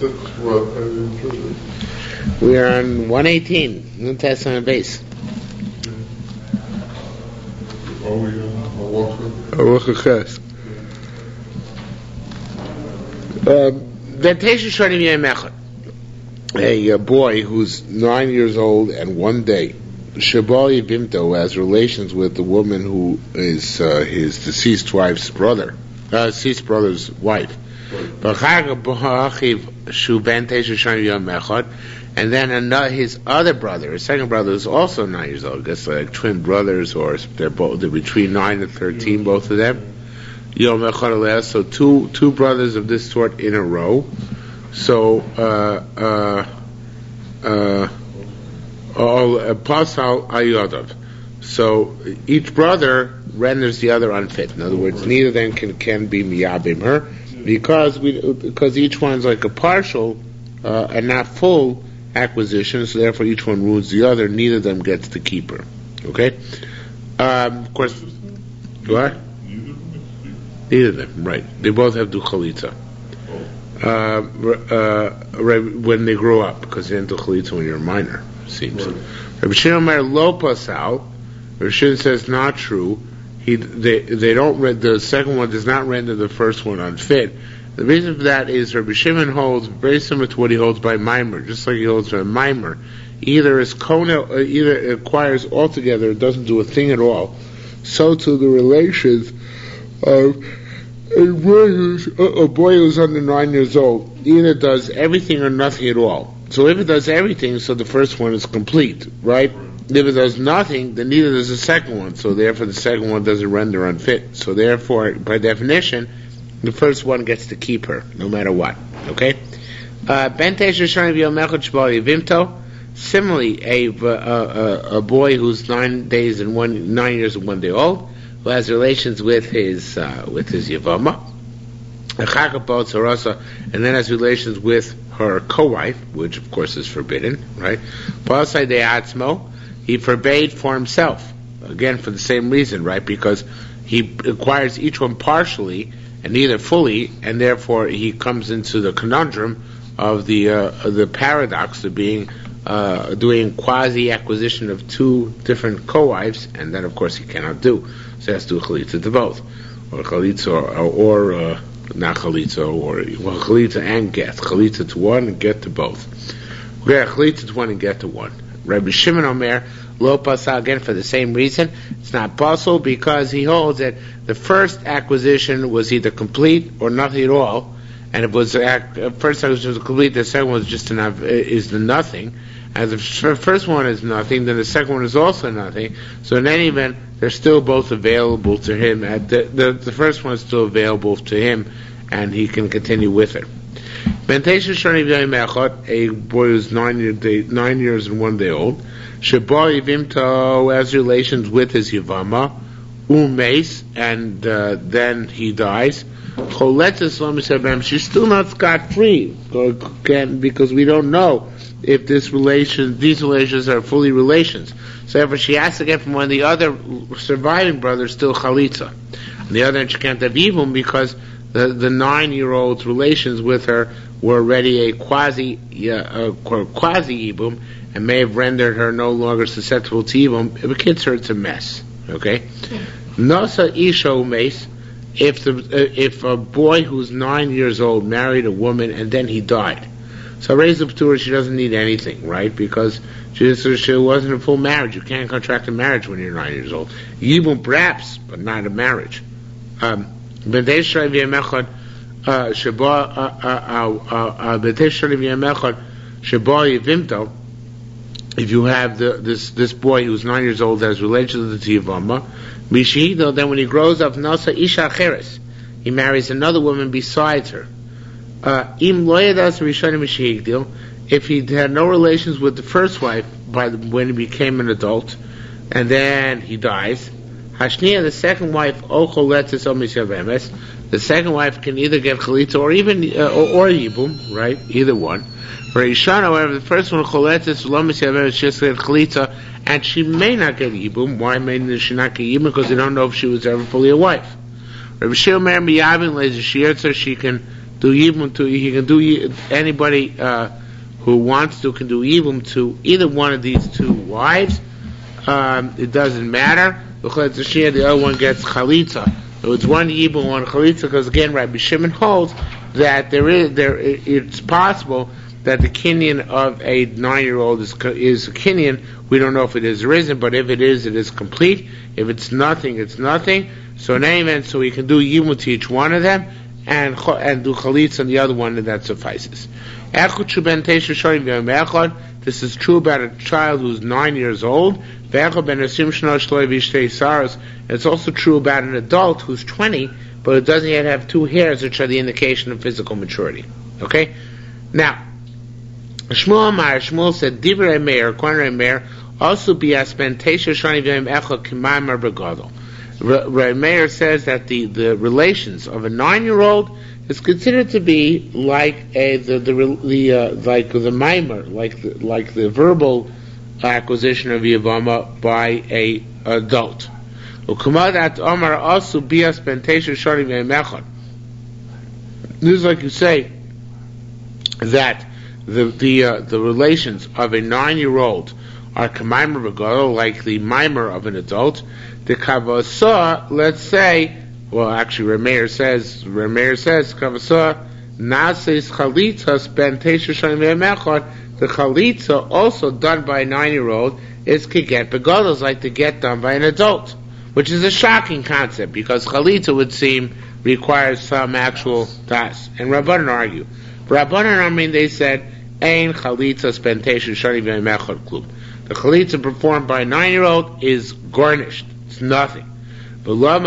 We are on 118, New Testament base. A boy who's 9 years old and 1 day, Shabali Bimto, has relations with the woman who is his deceased brother's wife. And then his other brother, his second brother, is also 9 years old. I guess like twin brothers, or they're between 9 and 13, both of them. So two brothers of this sort in a row. So so each brother renders the other unfit. In other words, neither of them can be miyabim her, because each one's like a partial and not full acquisition, so therefore each one ruins the other. Neither of them gets to keep her. Okay? Of course, what? Neither of them, right. They both have to do chalitza. When they grow up, because they didn't do chalitza when you're a minor, it seems. Rabbi Shimon Omer lo pasal. Rabbi Shimon says not true. They don't the second one does not render the first one unfit. The reason for that is Rabbi Shimon holds very similar to what he holds by mimer, just like he holds by mimer. Either it acquires altogether, it doesn't do a thing at all. So to the relations of a boy who's under 9 years old, either does everything or nothing at all. So if it does everything, so the first one is complete, right? If it does nothing, then neither does the second one. So therefore the second one doesn't render unfit. So therefore, by definition, the first one gets to keep her, no matter what. Okay? Similarly, a boy who's 9 years and 1 day old, who has relations with his Yevama, and then has relations with her co-wife, which of course is forbidden, right? He forbade for himself, again for the same reason, right? Because he acquires each one partially and neither fully, and therefore he comes into the conundrum of the paradox of being doing quasi acquisition of two different co-wives, and that of course he cannot do. So he has to do chalitza to both, or chalitza or not chalitza, or chalitza and get, chalitza to one and get to both. Yeah, chalitza to one and get to one. Rabbi Shimon Omer lo pasal, again for the same reason. It's not possible because he holds that the first acquisition was either complete or nothing at all, and it was first acquisition was complete. The second one was just is the nothing. And the first one is nothing, then the second one is also nothing. So in any event, they're still both available to him. The first one is still available to him, and he can continue with it. A boy who's 9 years and 1 day old, Shabari Vimto has relations with his Yevama, Umes, and then he dies. She's still not scot-free, because we don't know if these relations are fully relations. So therefore she has to get from one of the other surviving brothers still chalitza. On the other hand, she can't have ibum because the 9-year-old's relations with her were already a quasi ibum and may have rendered her no longer susceptible to ibum. If it gets her, it's a mess. Okay? Nasa isha umes. If a boy who's 9 years old married a woman and then he died, so raise up to her, she doesn't need anything, right? Because she wasn't a full marriage. You can't contract a marriage when you're 9 years old. Yibum perhaps, but not a marriage. If you have this boy who's 9 years old has relations with the Yevama, then when he grows up, Nasa Isha Cheres, he marries another woman besides her. If he had no relations with the first wife when he became an adult, and then he dies, Hashniya, the second wife, the second wife can either get chalitza or even or yibum, right? Either one. For Ishan, however, the first one she just get chalitza, and she may not get yibum. Why may she not get yibum? Because they don't know if she was ever fully a wife. Rabbi Shimon miyabim lays a shiur, so she can do yibum to. He can do anybody who wants to can do yibum to either one of these two wives. It doesn't matter. The other one gets chalitza. So it's one yibum, one chalitza, because again, Rabbi Shimon holds that it's possible that the kinyan of a 9-year-old is a kinyan. We don't know if it is or isn't, but if it is complete. If it's nothing, it's nothing. So in any event, so we can do yibum to each one of them and do chalitza on the other one, and that suffices. This is true about a child who's 9 years old. It's also true about an adult who's 20, but it doesn't yet have 2 hairs, which are the indication of physical maturity. Okay? Now, Shmuel said, Divrei Meir, Kwanrei Meir, also be aspentesha shani v'yim echad k'maimar begadol. Meir says that the relations of a 9-year-old is considered to be like the mimer, like the verbal acquisition of Yevama by a adult. U'kumadat Omar also bias bentesha shani v'yim echad. This is like you say that the relations of a 9-year-old are k'maimer begadol, like the mimer of an adult. The kavasa, let's say, well, actually, Rameir says, kavasa nases chalitzas ben tesha shanim v'yemechad. The chalitza, also done by a 9-year-old, is keget begadol, like the get done by an adult, which is a shocking concept because chalitza would seem requires some actual das. And Rabbanan argue. Rabbanan, they said, ein chalitza ben tesha shanim v'yemechad klub. The chalitza performed by a 9-year-old is garnished. It's nothing. So why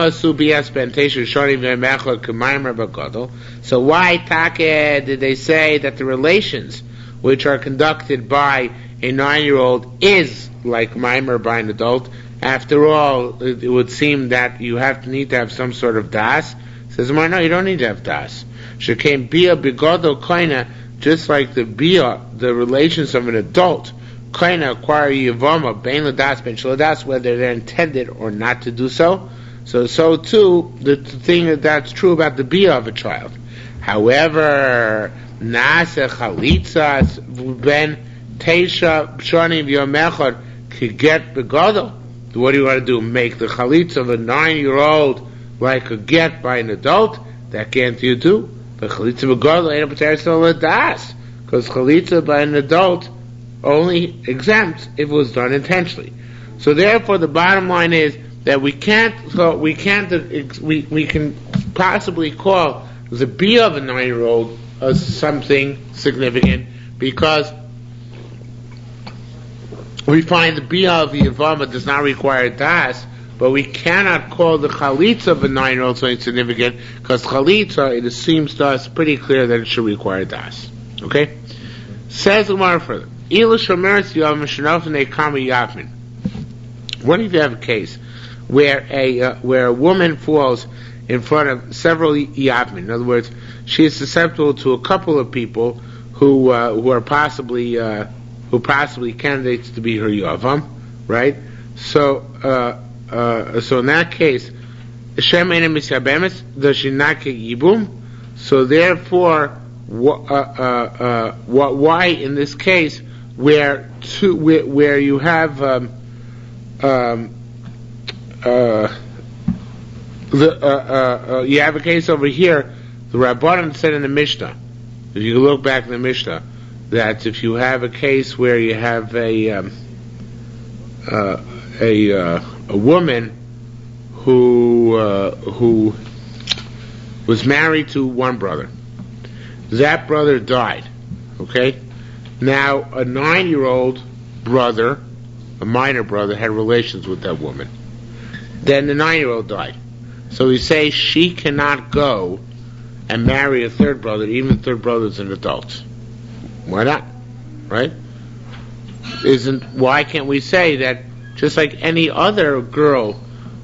did they say that the relations which are conducted by a 9-year-old is like mimer by an adult? After all, it would seem that you need to have some sort of das. Says, no, you don't need to have das. Shekaim bia begadol kaina, just like the relations of an adult, kaina acquire yivama bein ladas ben shaladas, whether they're intended or not to do so. So too, the thing that's true about the bia of a child. However, nasa chalitzas ben teisha shanim yomechad could get begadol. What do you want to do? Make the chalitza of a 9-year-old like a get by an adult? That can't you do. The chalitza begadol ain't a potato ladas, because chalitza by an adult only exempt if it was done intentionally. So therefore, the bottom line is that we can possibly call the bia of a 9-year-old something significant because we find the bia of Yevama does not require das, but we cannot call the chalitza of a 9-year-old something significant because chalitza, it seems to us pretty clear that it should require das. Okay? Says Umar further. What if you have a case where a woman falls in front of several yavmin? In other words, she is susceptible to a couple of people who are possibly candidates to be her yavam, right? So in that case, Shem ena misyabemes, does she not get yibum? So therefore, why in this case where you have you have a case over here, the Rabbanan said in the Mishnah, if you look back in the Mishnah, that if you have a case where you have a woman who was married to one brother, that brother died, okay? Now, a 9-year-old brother, a minor brother, had relations with that woman. Then the 9-year-old died. So we say she cannot go and marry a third brother, even if the third brother is an adult. Why not? Right? Why can't we say that just like any other girl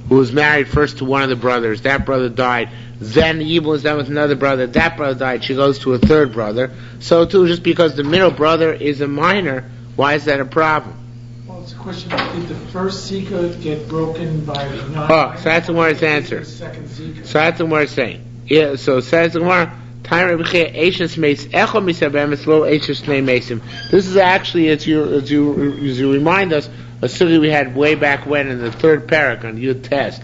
who was married first to one of the brothers, that brother died, then the evil was done with another brother, that brother died, she goes to a third brother. So too, just because the middle brother is a minor, why is that a problem? Well, it's a question, did the first Zika get broken by the so that's the Gemara's answer. second Zika? So that's the Gemara's saying. Yeah, so says the Gemara, This is actually, as you remind us, a story we had way back when in the third parak on Yud Test,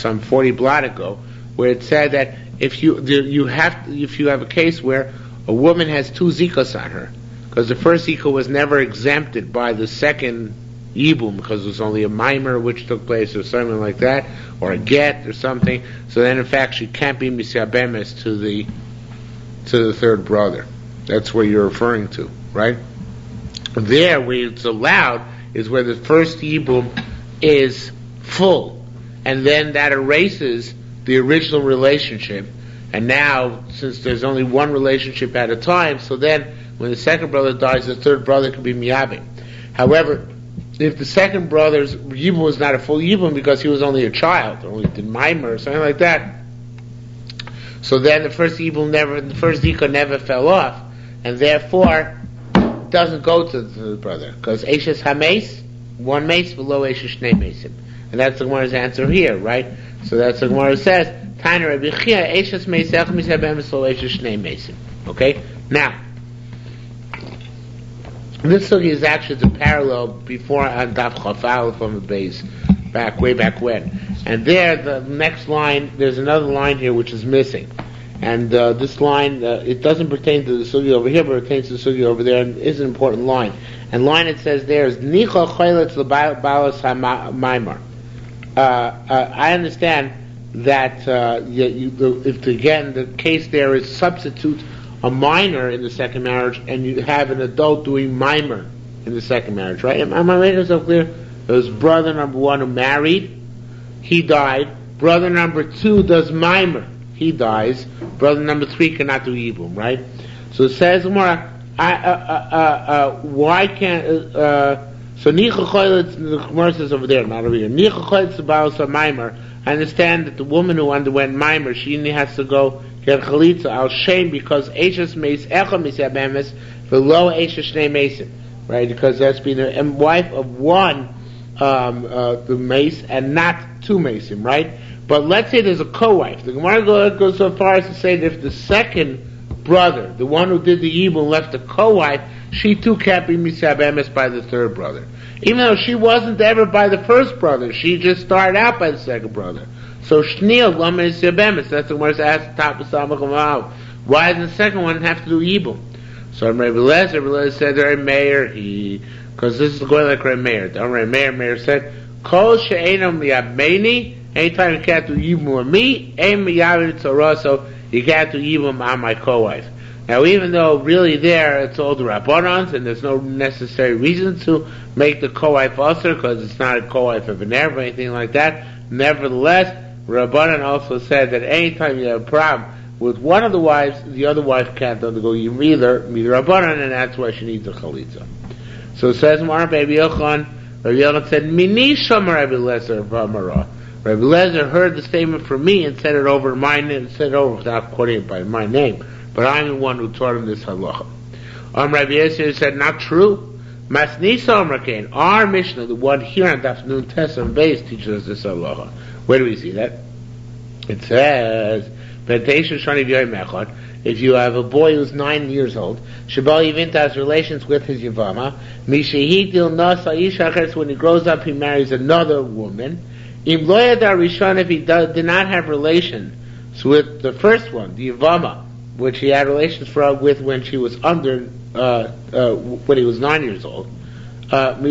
some 40 blot ago, where it said that if you have a case where a woman has two zikas on her, because the first zika was never exempted by the second yibum, because it was only a mimer which took place or something like that, or a get or something. So then, in fact, she can't be misyabemes to the third brother. That's what you're referring to, right? There, where it's allowed, is where the first yibum is full, and then that erases the original relationship. And now, since there's only one relationship at a time, so then when the second brother dies, the third brother can be miyabim. However, if the second brother's yibum was not a full yibum because he was only a child, or only did mimer or something like that, so then the first zika never fell off, and therefore doesn't go to the brother, because Eishes HaMeis, one mace below Eishes Shnei Mesim. And that's the Gemara's answer here, right? So that's the Gemara says, Tainer Rabbi Chia, Eishes Meis Ech Misabem below Eishes Shnei Mesim. Okay? Now, this sugi is actually the parallel before on Daf Chafal from the base, way back when. And there, the next line, there's another line here which is missing. And this line, it doesn't pertain to the sugi over here, but it pertains to the sugi over there, and is an important line. And line it says there is Nicha Choyletz L'Balas HaMaimar. I understand that if the case there is substitute a minor in the second marriage, and you have an adult doing mimer in the second marriage, right? Am I making myself clear? There was brother number one who married, he died. Brother number two does mimer, he dies. Brother number three cannot do yibum, right? So it says, why can't, so Nicha Choyletz, the Gemara says over there, not over here, Nicha Choyletz L'Balas HaMaimar. I understand that the woman who underwent mimer, she only has to go get chalitza al shem, because Eishes Meis Echa Misabemes below Eishes Shnei Mesim, right? Because that's been a wife of one the mace and not two mesim, right? But let's say there's a co-wife. The Gemara goes so far as to say that if the second brother, the one who did the yibum, left a co-wife, she too can't be misabemes by the third brother. Even though she wasn't ever by the first brother, she just started out by the second brother. So Shniel Lama is Yabemis. That's the Gemara asked top of Samach. Why does the second one have to do yibum? So Rabbi Lezer said, "Rabbi Meir, because this is going like Rabbi Meir. Rabbi Meir said, Kol she'enam yabmeini. Anytime you can't do yibum with me, ein miyavim tzorah, so you can't do yibum on my co-wife." Now, even though really there it's all the Rabbanans and there's no necessary reason to make the co-wife usher, because it's not a co-wife of an Erev or anything like that, nevertheless, Rabbanan also said that anytime you have a problem with one of the wives, the other wife can't undergo yibum either Rabbanan, and that's why she needs a chalitza. So it says, Rabbi Yochanan said, Mini Shomer Rabbi Lezer V'Amara. Rabbi Lezer heard the statement from me and said it over my name, said it over without quoting it by my name. But I'm the one who taught him this halacha. Rabbi Yosef said, not true. Masnisa Amrakain, our Mishnah, the one here on Daf Nun Tes and Beis, teaches us this halacha. Where do we see that? It says, if you have a boy who's 9 years old, Shabal Yivinta has relations with his Yavama, when he grows up he marries another woman. Im Loyadar Rishon, if he did not have relations with the first one, the Yavama, which he had relations with when she was under, when he was 9 years old. He doesn't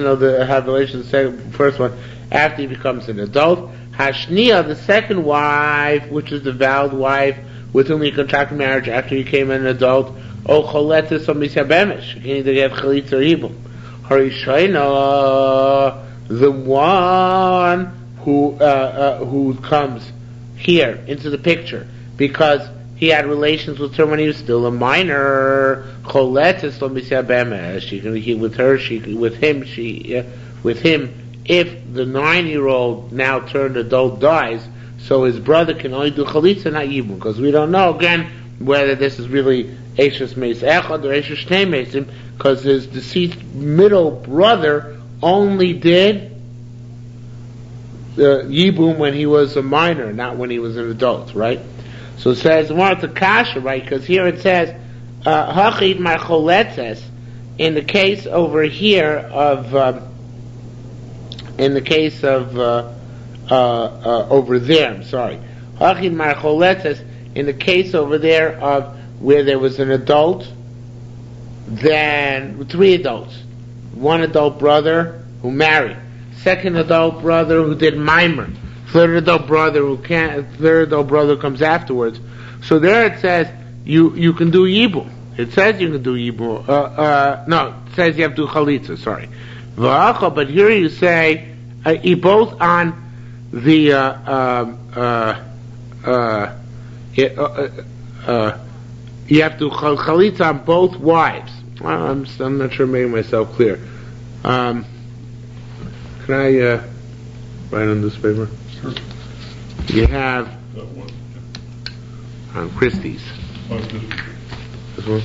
know have relations with the first one after he becomes an adult. Hashnia, the second wife, which is the vowed wife with whom he contracted marriage after he became an adult. O choletis o misabemesh, he can either get chalitz or yibum. Harishayna, the one who comes here into the picture because he had relations with her when he was still a minor. Choletis lo misabemesh, she can with him. If the 9-year-old now turned adult dies, so his brother can only do chalitza, not yibum, because we don't know again whether this is really Eishes Meis Echad or Eishes Shnei Meisim, because his deceased middle brother only did Yibum when he was a minor, not when he was an adult, right? So it says, more to kasha, right? Because here it says, Hachid Marcholetzes, in the case over here of, over there, I'm sorry. Hachid Marcholetzes, in the case over there of where there was an adult, then 3 adults. 1 adult brother who married. 2nd adult brother who did mimer. 3rd adult brother who can't. 3rd adult brother comes afterwards. So there it says you can do yibum. It says you can do yibum. No, it says you have to do chalitza. Sorry, but here you say you both on the you have to do chalitza on both wives. Well, I'm not sure I'm making myself clear. Can I write on this paper? Sure. You have That one. on Christie's. Oh, This one?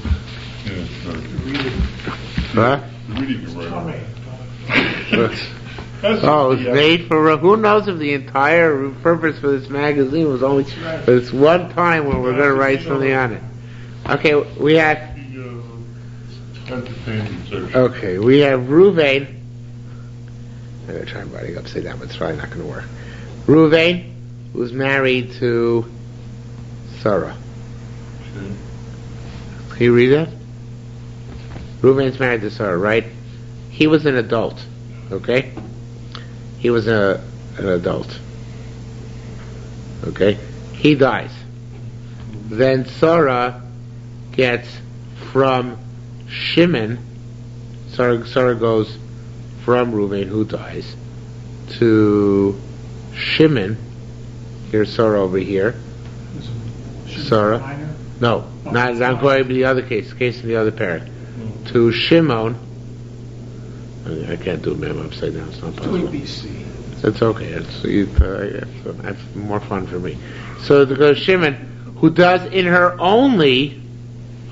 yeah, sure. Huh? You're reading it right. Oh, it's made for. Who knows if the entire purpose for this magazine was only for this one time when we're going to write something on it. Okay, we have. Entertainment section. Okay, we have Ruvain. I'm going to try writing upside down, but it's probably not going to work. Ruvain, who's married to Sarah. Okay. Can you read that? Ruvain's married to Sarah, right? He was an adult, okay? He was an adult. Okay? He dies. Then Sarah gets from Shimon, Sarah goes from Reuven, who dies, to Shimon. Here's Sarah over here. Sarah. No, not going to the other case in the other parent. To Shimon. I can't do mem upside down, it's not possible. It's okay, it's more fun for me. So to go to Shimon, who does in her only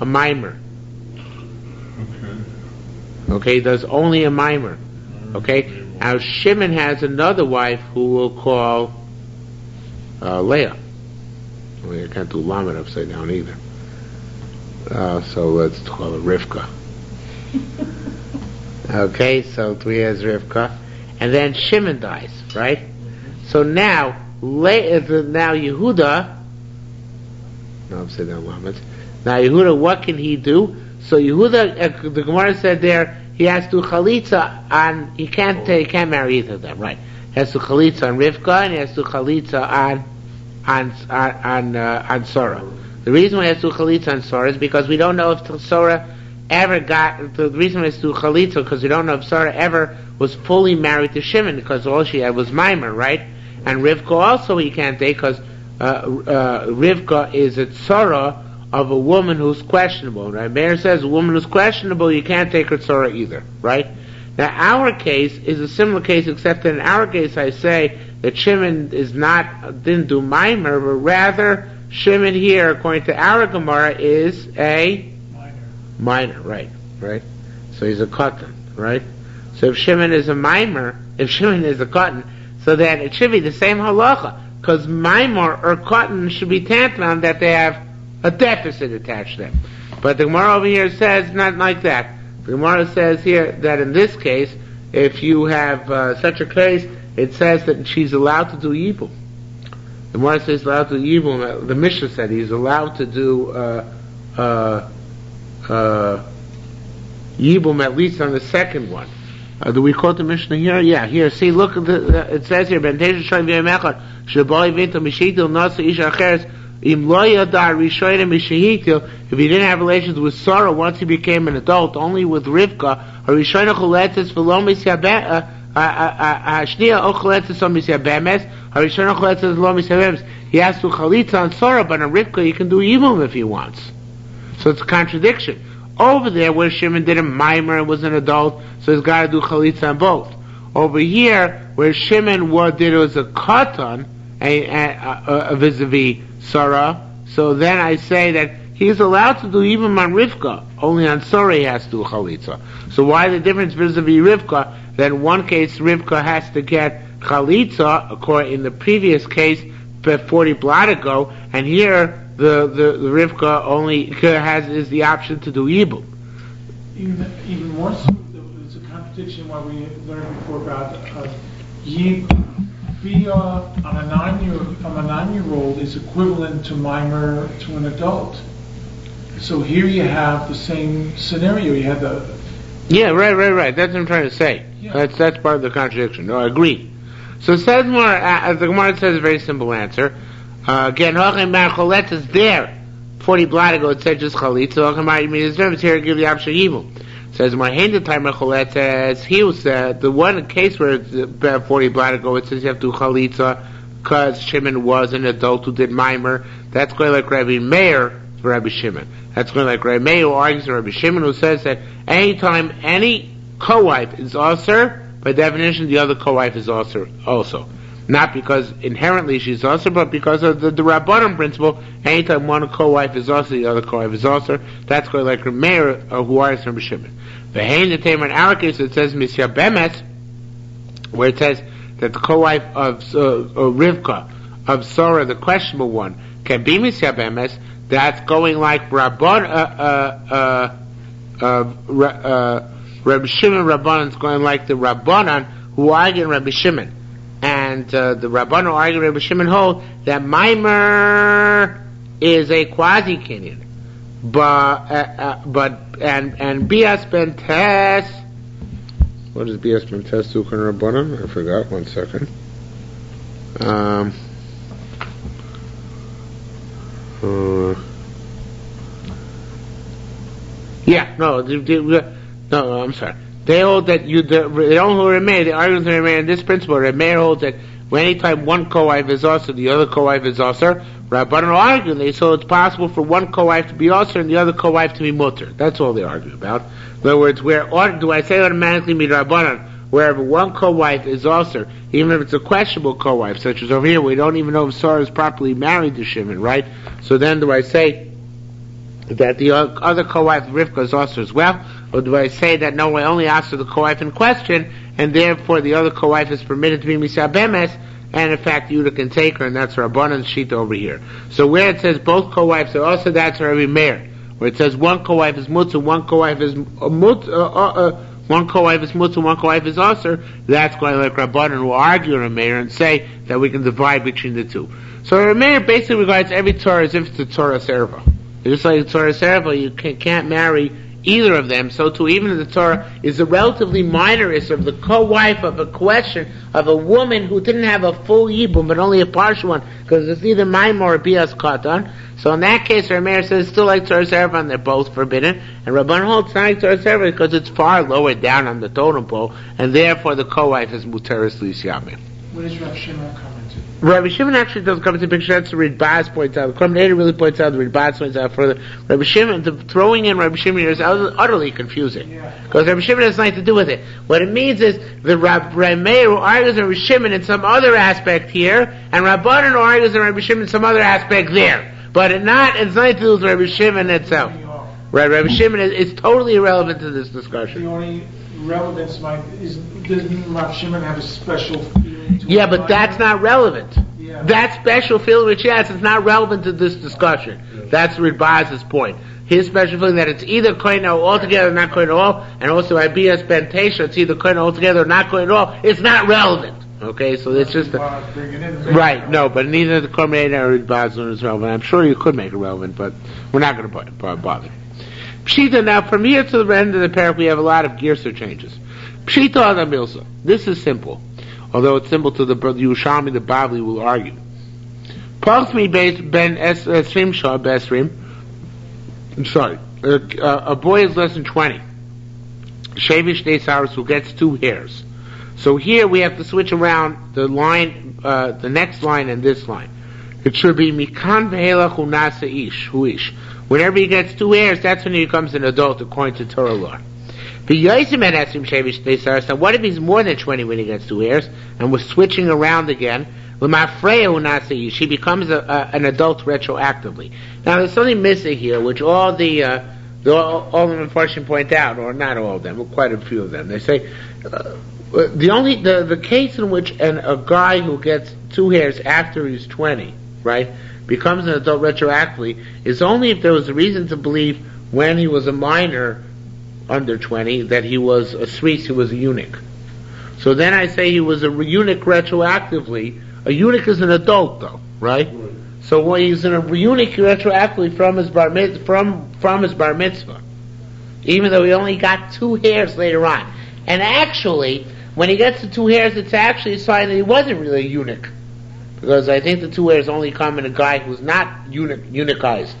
a mimer. Okay, does only a mimer. Okay, now Shimon has another wife who we'll call Leah. Well, I can't do Lamed upside down either. So let's call her Rivka. Okay, so three has Rivka, and then Shimon dies, right? So now Yehuda. No, upside down Lamed. Now Yehuda, what can he do? So Yehuda, the Gemara said there, he has to chalitza on. He can't marry either of them, right? He has to chalitza on Rivka, and he has to chalitza on Sarah. The reason we have to chalitza on Sarah is because we don't know if Sarah ever got. The reason we have to chalitza because we don't know if Sarah ever was fully married to Shimon because all she had was mimer, right? And Rivka also he can't take because Rivka is a tzara of a woman who's questionable, right? Meir says a woman who's questionable, you can't take her tzara either, right? Now our case is a similar case, except that in our case I say that Shimon didn't do mimer, but rather Shimon here, according to our Gemara, is a minor, right? So he's a katan, right? So if Shimon is a mimer, if Shimon is a katan, so then it should be the same halacha, because mimer or katan should be tantamount that they have a deficit attached to them. But the Gemara over here says not like that. The Gemara says here that in this case, if you have such a case, it says that she's allowed to do yibum. The Gemara says allowed to do yibum. The Mishnah said he's allowed to do yibum at least on the second one. Do we quote the Mishnah here? Yeah, here. See, look, it says here, if he didn't have relations with Sarah once he became an adult, only with Rivka, he has to chalitza on Sarah, but on Rivka he can do yibum if he wants. So it's a contradiction. Over there where Shimon did a mimer and was an adult, so he's got to do chalitza on both. Over here where Shimon did it was a katan, vis-a-vis Sarah, so then I say that he's allowed to do even on Rivka, only on Sarah he has to do chalitza. So why the difference vis-a-vis Rivka? Then in one case Rivka has to get chalitza, according in the previous case, 40 blot ago, and here the Rivka only is the option to do yibum. Even more so, there's a contradiction what we learned before about Bia on a 9-year-old is equivalent to mimer to an adult. So here you have the same scenario. You have the right. That's what I'm trying to say. Yeah. That's part of the contradiction. No, I agree. So it says more. As the Gemara says, a very simple answer. Again, Hochem Bar Choletz is there. 40 blot ago, it said just chalitza. Hochem Bar Yimid is here to give the option yibum. Says my hand the time Choletz says he was the one case where it's 40 blot ago. It says you have to do chalitza because Shimon was an adult who did mimer. That's going like Rabbi Meir for Rabbi Shimon. That's going like Rabbi Meir who argues with Rabbi Shimon, who says that anytime any co-wife is also, by definition, the other co-wife is also. Not because inherently she's also, but because of the Rabbanim principle, anytime one co-wife is also, the other co-wife is also. That's going like Rabbi Meir who argues from Rabbi Shimon. The Hain the Tamer in our case, it says Misya Bemes, where it says that the co-wife of Rivka, of Sarah, the questionable one, can be Misya Bemes. That's going like Rabbi Shimon Rabbanan's going like the Rabbanan who argue Rabbi Shimon. And the Rabbanan who argue Rabbi Shimon hold that mimer is a quasi-kinyan. But Bias Ben Tes, what does Bias Ben Tes do con Rabbanan? I forgot, 1 second. No, I'm sorry. They hold that they don't hold Remeir, they argue with Remeir in this principle. Remeir holds that anytime one co-wife is also, the other co-wife is also. Rabbanan argue, they so it's possible for one co-wife to be also and the other co-wife to be mutter. That's all they argue about. In other words, do I say automatically Rabbanan, wherever one co-wife is also, even if it's a questionable co-wife, such as over here, we don't even know if Sarah is properly married to Shimon, right? So then do I say that the other co-wife Rivka is also as well, or do I say that no, I only ask for the co-wife in question, and therefore the other co-wife is permitted to be Misah Bemes, and in fact Yudah can take her, and that's Rabbanan's sheet over here. So where it says both co-wives are also, that's Rabbi Meir. Where it says one co-wife is Mutz, one co-wife is one co-wife is Mutz, one co-wife is Aser, that's going like Rabbanan who argue Rabbi Meir and say that we can divide between the two. So Rabbi Meir basically regards every Torah as if it's a Torah Serva. Just like Torah Serva, you can't marry either of them. So too, even if the Torah is a relatively minor issue of the co-wife of a question of a woman who didn't have a full yibum but only a partial one, because it's either Maimor or Bias Katan. So in that case, Rameir says it's still like Torah Serva and they're both forbidden. And Rabban holds it's not like Torah Serva because it's far lower down on the totem pole, and therefore the co-wife is Muteris Lisyamim. What does Rav Shimon comment to? Rabbi Shimon actually doesn't come into the picture. That's what Ridbaz points out. The commentator really points out, the Ridbaz points out further. Rabbi Shimon, throwing in Rabbi Shimon here is utterly confusing. Because Rabbi Shimon has nothing to do with it. What it means is the Rabbi Meir who argues Rabbi Shimon in some other aspect here, and Rabbanan who argues Rabbi Shimon in some other aspect there. But it's nothing to do with Rabbi Shimon itself. Right, Rabbi Shimon is totally irrelevant to this discussion. The only relevance doesn't Rav Shimon have a special feeling to Yeah, but that's not relevant. Yeah. That special feeling which he has is not relevant to this discussion. That's Ridbaz's point. His special feeling that it's either kohen altogether or not kohen at all, and also Ibias Bentasha, it's either kohen altogether or not kohen at all, it's not relevant. Okay, so it's just right, no, but neither the commentator or Ridbaz is relevant. I'm sure you could make it relevant, but we're not going to bother. Pshita, now from here to the end of the paragraph we have a lot of Girsa changes. Pshita Adam Milsa. This is simple. Although it's simple to the Yerushalmi, the Bavli will argue. Pasmi ben Esrim Shah Besrim. I'm sorry. A boy is less than 20. Shavish Desaris who gets 2 hairs. So here we have to switch around the line, the next line and this line. It should be Mikan Vehelach Unasa Ish, Huish. Whenever he gets 2 hairs, that's when he becomes an adult according to Torah law. Now what if he's more than 20 when he gets 2 hairs, and we're switching around again? She becomes an adult retroactively. Now there's something missing here, which all the Mepharshim point out, or not all of them, but quite a few of them. They say, The case in which a guy who gets 2 hairs after he's 20, right, becomes an adult retroactively is only if there was a reason to believe when he was a minor under 20 that he was a Swiss, he was a eunuch. So then I say he was a eunuch retroactively. A eunuch is an adult though, right? So when he's in a eunuch retroactively from his bar mitzvah, even though he only got 2 hairs later on. And actually, when he gets the 2 hairs, it's actually a sign that he wasn't really a eunuch. Because I think the 2 hairs only come in a guy who's not eunuchized,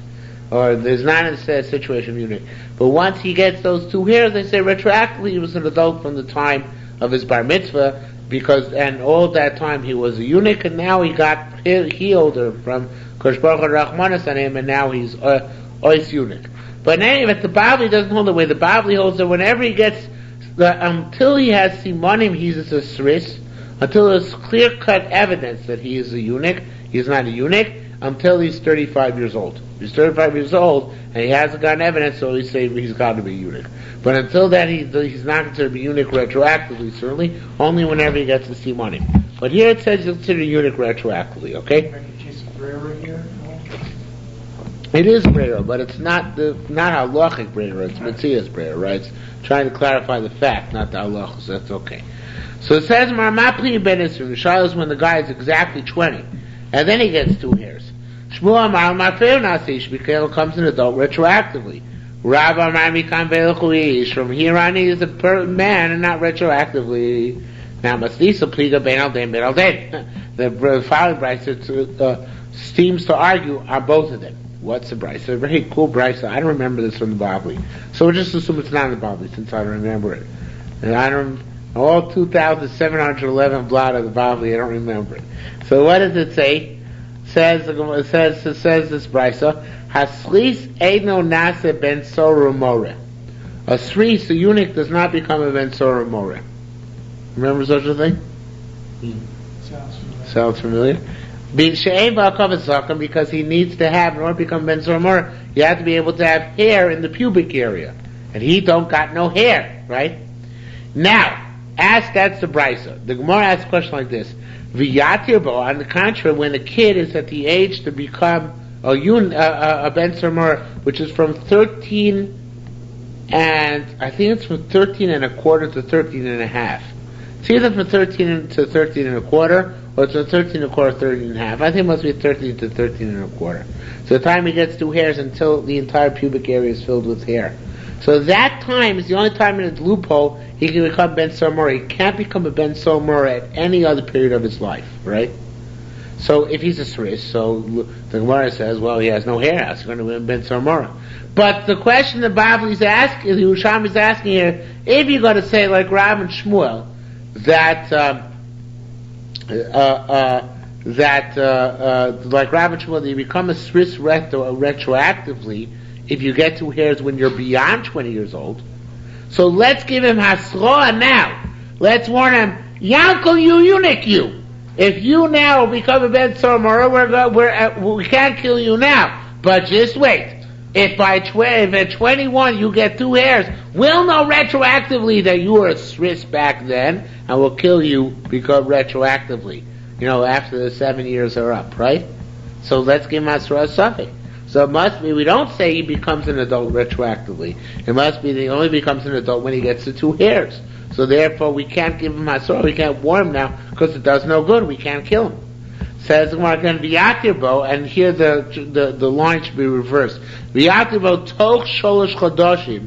or there's not a situation of eunuch. But once he gets those 2 hairs, they say retroactively he was an adult from the time of his bar mitzvah, and all that time he was a eunuch, and now he got healed from Kosh Baruch Hu Rachmanas on him, and now he's ois eunuch. But in any event, the Bavli doesn't hold the way. The Bavli holds that whenever he gets until he has simanim, he's a sris. Until there's clear-cut evidence that he is a eunuch, he's not a eunuch until he's 35 years old. He's 35 years old and he hasn't gotten evidence, so we say he's got to be a eunuch. But until then, he's not considered to be eunuch retroactively. Certainly, only whenever he gets the simanim. But here it says he's considered eunuch retroactively. Okay. Make a case of Brera here. It is Brera, but it's not halachic Brera, it's Metzias Brera, right? It's trying to clarify the fact, not the halachos, that's okay. So it says, Marmapli ben Isra, the Shiloh is when the guy is exactly 20, and then he gets 2 hairs. Shmuel Amar Mafir Nasi, Shmikel comes an adult retroactively. Rav Amar Mikan Ve'echuish, from here on he is a man and not retroactively. Now, Masnisa Pliga Ben Alden Ben Alden. The following brisa seems to argue on both of them. What's the brisa? A very cool brisa. I don't remember this from the Bavli. So we'll just assume it's not in the Bavli since I don't remember it. And I don't, all 2,711 blot of the Bavli, I don't remember it. So what does it say? It says this brisa, Haslis Eino Nase Ben Soru More. A Sris, a eunuch, does not become a Ben Soru More. Remember such a thing? Sounds familiar. Because he needs to have, in order to become Ben Soru, you have to be able to have hair in the pubic area. And he don't got no hair, right? Now, that's the brisa. The Gemara asks a question like this. V'yatirbo, on the contrary, when a kid is at the age to become a Ben Soru, which is from 13 and, I think it's from 13 and a quarter to 13 and a half. It's either from 13 to 13 and a quarter, or it's from 13 and a quarter to 13 and a half. I think it must be 13 to 13 and a quarter. So the time he gets 2 hairs until the entire pubic area is filled with hair. So that time is the only time in his loophole he can become Ben Soru. He can't become a Ben Soru at any other period of his life, right? So if he's a Sris, so the Gemara says, well, he has no hair, he's going to be Ben Soru. But the question the Bavli is asking, the Yerushalmi is asking here, if you're going to say like Rav and Shmuel, that like Rav and Shmuel, that you become a Sris retroactively if you get 2 hairs when you're beyond 20 years old. So let's give him Hasroa now. Let's warn him, Yankel, you eunuch, you. If you now become a Ben Soru, we can't kill you now. But just wait. If at 21 you get 2 hairs, we'll know retroactively that you were a Sris back then, and we'll kill you because retroactively. After the 7 years are up, right? So let's give him Hasroa Safek. So it must be, we don't say he becomes an adult retroactively. It must be that he only becomes an adult when he gets the 2 hairs. So therefore we can't give him Hasroa, we can't warn him now, because it does no good, we can't kill him. Says the Gemara, V'yatirbo, and here the line should be reversed. V'yatirbo toch sholosh chodoshim,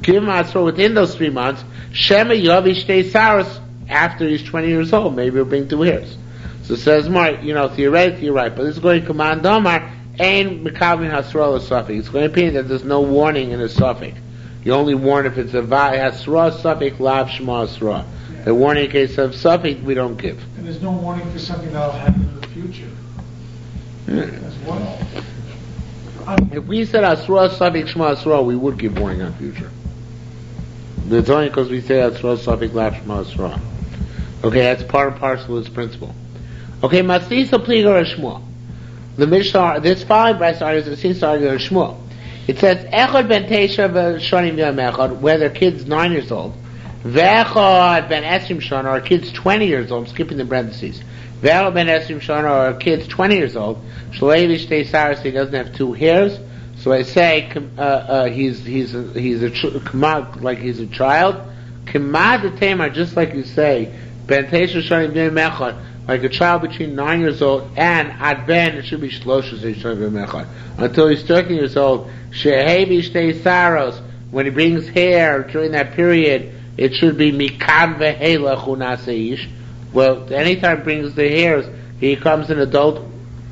give him Hasroa within those 3 months, Shema Yavish Shtei Saros, after he's 20 years old, maybe he'll bring 2 hairs. So it says, theoretically you're right, but this is going to command Omar, Ein Mekavin Hasroa Safek. It's going to mean that there's no warning in a Safek. You only warn if it's a Hasroa Safek Lav Shema Hasroa. The warning in case of Safek we don't give. And there's no warning for something that'll happen in the future as well. If we said Hasroa Safek Shema Hasroa, we would give warning on future. It's only because we say Hasroa Safek Lav Shema Hasroa. Okay, that's part and parcel of this principle. Okay, Masisa Pliga or Shmuel. The Mishnah, this following brisa argues, it seems to argue on Shmuel. It says, Echad ben Tesha v'shonim yom echad, whether kid's 9 years old, Ve'echad ben esrim shana, or a kid's 20 years old. I'm skipping the parentheses. Ve'echad ben esrim shana, or a kid's 20 years old. Shleivi shtei saras, he doesn't have 2 hairs. So I say he's a child. Kimad the tamar, just like you say, ben teisha shana ben mechad, like a child between 9 years old and ad ben, it should be shlosha shana ben mechad, until he's 13 years old. Shehevi shtei saros, when he brings hair during that period, it should be mikam vehelach unaseish. Well, anytime he brings the hairs, he becomes an adult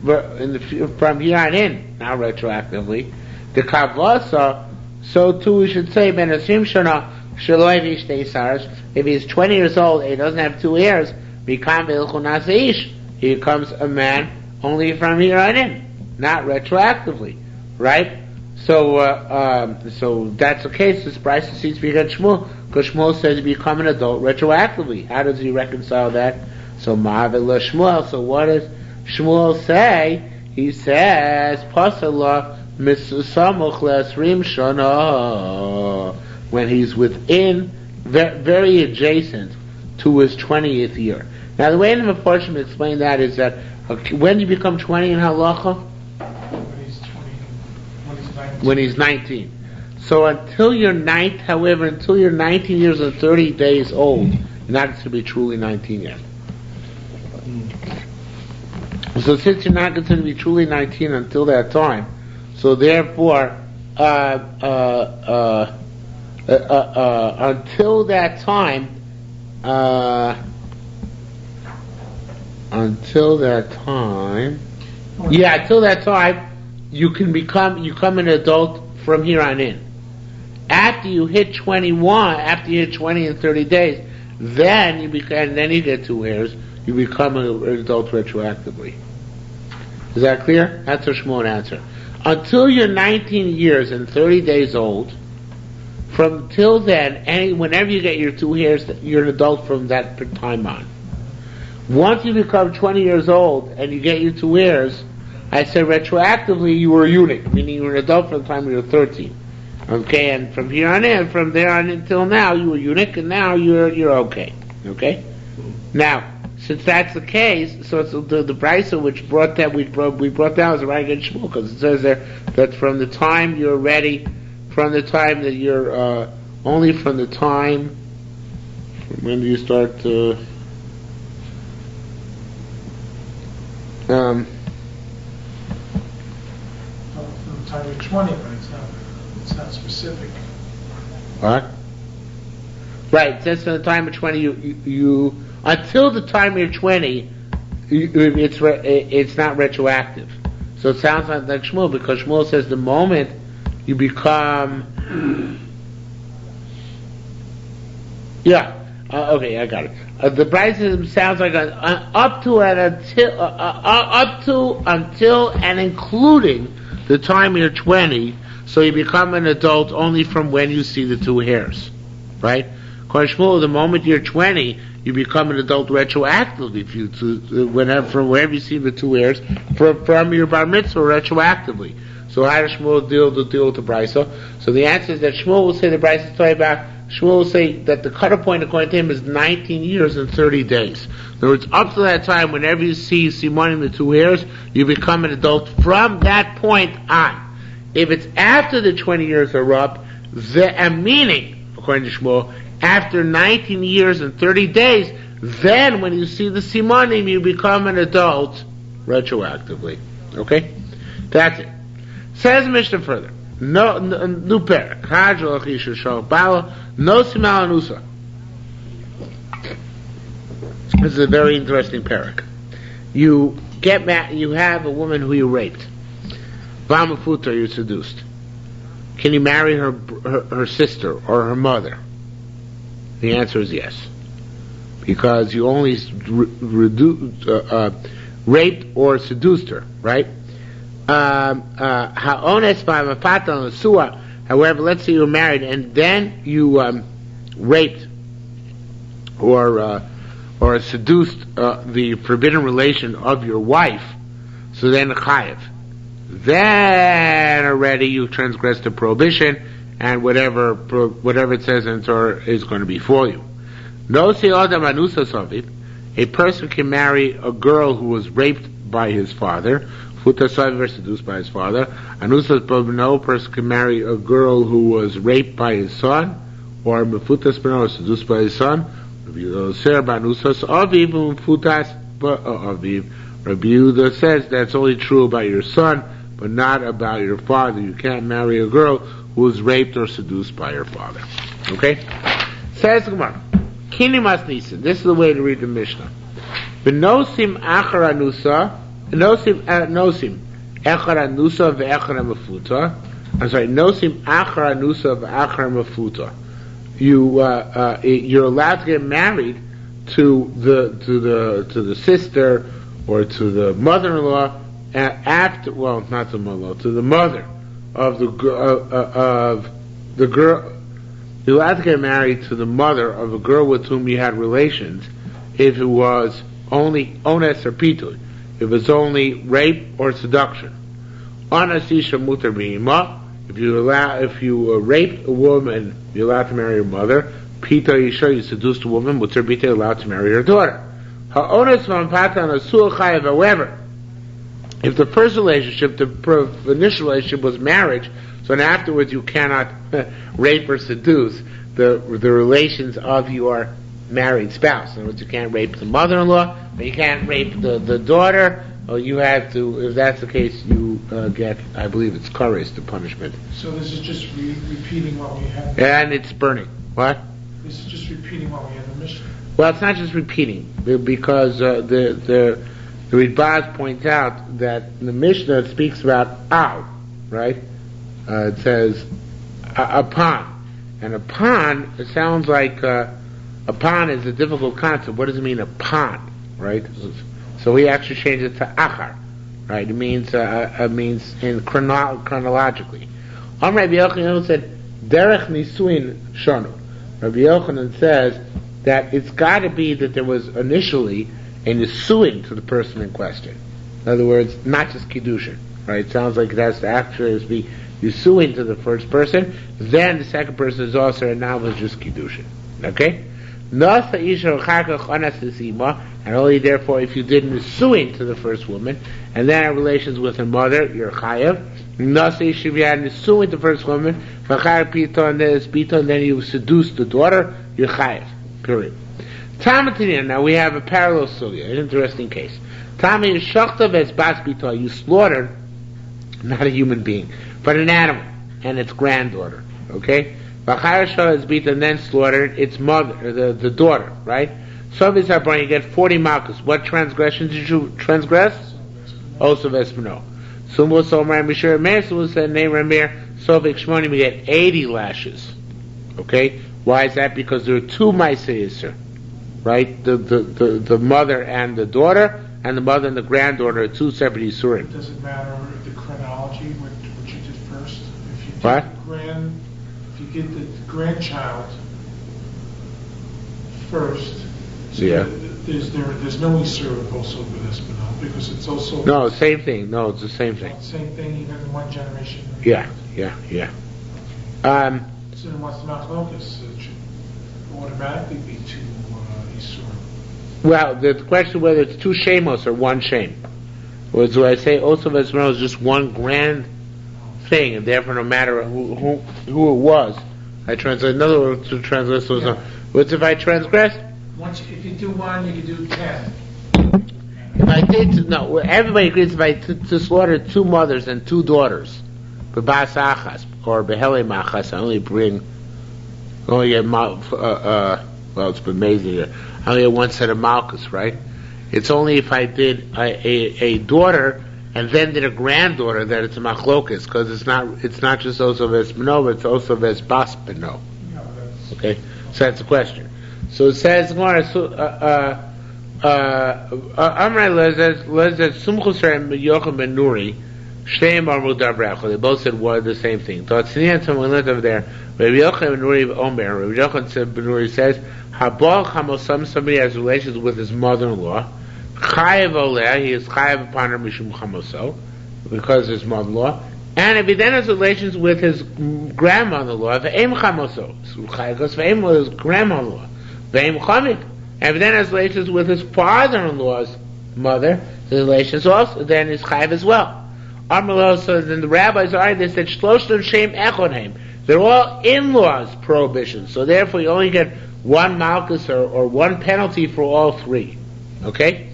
from here on in, not retroactively. The kavasa, so too we should say ben asrim shana shaloivi shtei saros. If he's 20 years old and he doesn't have 2 hairs, mikam vehelach unaseish, he becomes a man only from here on in, not retroactively, right? So that's the case. This price seems to be against Shmuel, because Shmuel says you become an adult retroactively. How does he reconcile that? So Ma'avila Shmuel. So what does Shmuel say? He says Pasala Misamuch Lesrim Shana, when he's within, very adjacent to his 20th year. Now the way the Mefarshim explain that is that when you become 20 in halacha, when he's 19. So until you're 19 years and 30 days old, you're not going to be truly 19 yet. So since you're not considered to be truly 19 until that time, so therefore, until that time, you become an adult from here on in. After you hit 21, after you hit 20 and 30 days, then you get 2 hairs, you become an adult retroactively. Is that clear? That's a Shmuel answer. Until you're 19 years and 30 days old, from till then, whenever you get your 2 hairs, you're an adult from that time on. Once you become 20 years old and you get your 2 hairs, I say retroactively you were a eunuch, meaning you were an adult from the time you were 13. Okay, and from here on in, from there on until now, you were eunuch, and now you're okay. Okay? Now, since that's the case, so it's the brisa which brought that we brought down as a right against Shmuel, because it says there that from the time you're ready, from the time that you're only from the time, when do you start to From the time you're 20, but it's not specific. what? Right, it says from the time of 20, you until the time you're 20, it's not retroactive. So it sounds like Shmuel, because Shmuel says the moment you become, okay, I got it. The Brisa sounds like up to until and including the time you're 20, so you become an adult only from when you see the 2 hairs, right? According to Shmuel, the moment you're 20, you become an adult retroactively from wherever you see the 2 hairs from your bar mitzvah retroactively. So how does Shmuel deal with the Brisa? So the answer is that Shmuel will say the Brisa is talking about. Shmuel will say that the cutoff point according to him is 19 years and 30 days. In other words, up to that time, whenever you see Simon in the 2 hairs, you become an adult from that point on. If it's after the 20 years are up, meaning, according to Shmuel, after 19 years and 30 days, then when you see the Simonim, you become an adult retroactively. Okay? That's it. Says Mishnah further. No parak. No simal anusa. This is a very interesting parak. You have a woman who you raped. Vamafuta, you're seduced. Can you marry her sister or her mother? The answer is yes, because you only raped or seduced her, right? However, let's say you were married and then you raped or seduced the forbidden relation of your wife, so then chayev. Then already you transgressed the prohibition, and whatever it says in Torah is going to be for you. No si adam anusa saviv. A person can marry a girl who was raped by his father. Futa saviv or seduced by his father. Anusa no person can marry a girl who was raped by his son, or mefutas or seduced by his son. Rabbi Yehuda says that's only true about your son, but not about your father. You can't marry a girl who was raped or seduced by her father. Okay? Says Gemara, Kinimas Nisan. This is the way to read the Mishnah. V'nosim achar anusa, nosim echar anusa ve'echar mefuta. I'm sorry, nosim achar anusa ve'echar mefuta. You're allowed to get married to the sister or to the mother-in-law after, well, not the mother-in-law, to the mother of the girl. You're allowed to get married to the mother of a girl with whom you had relations if it was only ones or pitul, if it's only rape or seduction. Anasisha mutar b'ima. If you raped a woman, you're allowed to marry her mother. Pita Yisha, you seduced a woman, mutar b'ita, you're allowed to marry her daughter. Ha'ones v'ampatan asur chayav. However, if the first relationship, the initial relationship was marriage, so then afterwards you cannot rape or seduce the relations of your married spouse. In other words, you can't rape the mother-in-law, but you can't rape the daughter, or you have to, if that's the case, you get, I believe it's kares, the punishment. So this is just repeating what we had. And it's burning. What? This is just repeating what we had in the Mishnah. Well, it's not just repeating, because the Ridbaz points out that the Mishnah speaks about ow, right? It says upon, and upon, it sounds like upon is a difficult concept. What does it mean upon, right? So he actually changed it to achar, right? It means in chronologically. Rabbi Yochanan said derech nisuin shonu. Rabbi Yochanan says that it's got to be that there was initially a nisuin to the person in question. In other words, not just kiddushin, right? It sounds like it has to actually be nisuin to the first person, then the second person is also, and now it's just kiddushin. Okay? And only therefore if you did nisuin to the first woman, and then have relations with her mother, you're chayav. If you had nisuin to the first woman, and then you seduced the daughter, you're chayav. Period. Now we have a parallel sugya, an interesting case. You slaughtered not a human being, but an animal and its granddaughter. Okay? And then slaughtered its mother, the daughter, right? So you get 40 malchus. What transgression did you transgress? Also Vespino. Sumbo Somar Mishra Mesu said name Ramir Sovik Shmoni, we get 80 lashes. Okay? Why is that? Because there are two Maisei, right? The mother and the daughter, and the mother and the granddaughter are two separate Yisurim. Does it matter the chronology, what you did first? If you did what? If you get the grandchild first, so yeah. There's no Isur also with Espinal, because it's also... No, same thing. No, it's the same thing. Same thing, even in one generation. Yeah. Okay. So then what's the machlokes? It should automatically be two Isur. Well, the question whether it's two shemos or one shame. So I say also Espinal is just one grand thing, and therefore no matter who it was, I translate. In other words, to translate those. Yeah. What's if I transgress? If you do one, you can do 10. If I did, no, everybody agrees if I to slaughter two mothers and two daughters, b'bas achas or behele machas, I only get well, it's been amazing here. I only get one set of malchus, right? It's only if I did a daughter and then did a granddaughter that it's a machlokas, because it's not just also vesmino, but it's also vesbaspino. Okay, so that's the question. So it says, they both said what the same thing. Rabbi Yochanan says, somebody has relations with his mother-in-law. He is chayav upon her mishum chamoso, because his mother-in-law. And if he then has relations with his grandmother-in-law, ve'em chamoso, because ve'em was grandmother-in-law, ve'em chamik. And if he then has relations with his father-in-law's mother, the relations also, then is chayiv as well. So then the rabbis argue this, that shloshim shem echodheim. They're all in-laws prohibitions, so therefore you only get one malchus or one penalty for all three. Okay?